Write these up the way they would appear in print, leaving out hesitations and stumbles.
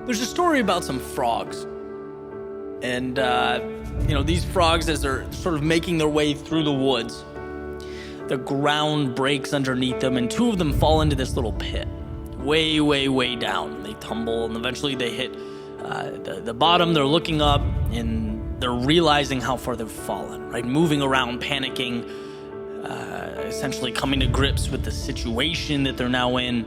There's a story about some frogs. And, these frogs, as they're sort of making their way through the woods, the ground breaks underneath them, and two of them fall into this little pit. Way, way, way down. They tumble, and eventually they hit the bottom. They're looking up, and they're realizing how far they've fallen, right? Moving around, panicking, essentially coming to grips with the situation that they're now in.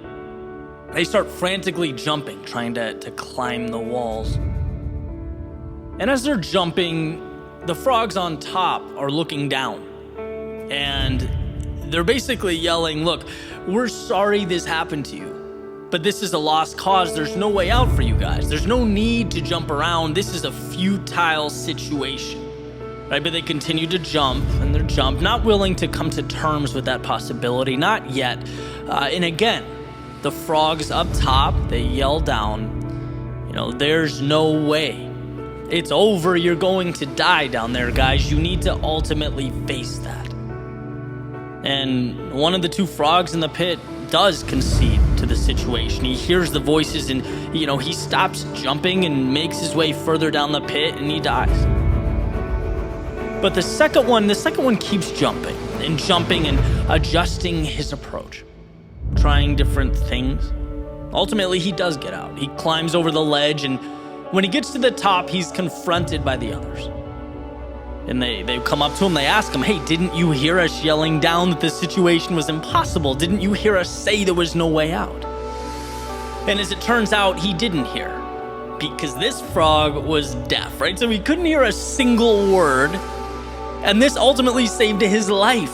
They start frantically jumping, trying to climb the walls. And as they're jumping, the frogs on top are looking down. And they're basically yelling, "Look, we're sorry this happened to you, but this is a lost cause. There's no way out for you guys. There's no need to jump around. This is a futile situation." Right? But they continue to jump, and they're not willing to come to terms with that possibility, not yet. And again, the frogs up top, they yell down, "There's no way. It's over. You're going to die down there, guys. You need to ultimately face that." And one of the two frogs in the pit does concede to the situation. He hears the voices, and, he stops jumping and makes his way further down the pit, and he dies. But the second one keeps jumping and adjusting his approach, trying different things. Ultimately, he does get out. He climbs over the ledge, and when he gets to the top, he's confronted by the others. And they come up to him, they ask him, "Hey, didn't you hear us yelling down that the situation was impossible? Didn't you hear us say there was no way out?" And as it turns out, he didn't hear, because this frog was deaf, right? So he couldn't hear a single word, and this ultimately saved his life.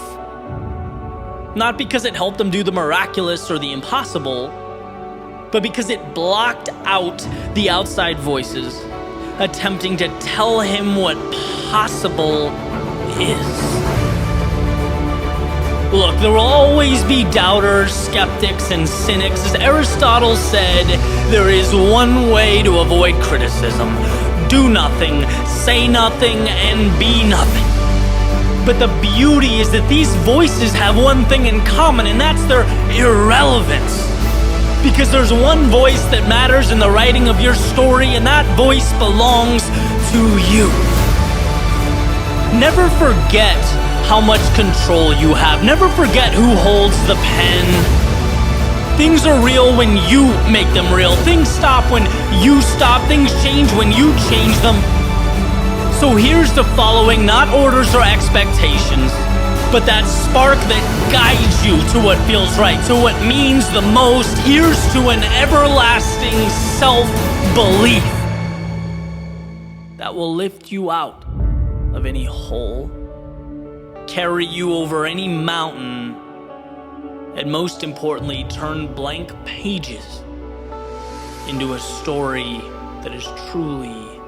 Not because it helped him do the miraculous or the impossible, but because it blocked out the outside voices attempting to tell him what possible is. Look, there will always be doubters, skeptics, and cynics. As Aristotle said, there is one way to avoid criticism: do nothing, say nothing, and be nothing. But the beauty is that these voices have one thing in common, and that's their irrelevance. Because there's one voice that matters in the writing of your story, and that voice belongs to you. Never forget how much control you have. Never forget who holds the pen. Things are real when you make them real. Things stop when you stop. Things change when you change them. So here's the following, not orders or expectations, but that spark that guides you to what feels right, to what means the most. Here's to an everlasting self-belief that will lift you out of any hole, carry you over any mountain, and most importantly, turn blank pages into a story that is truly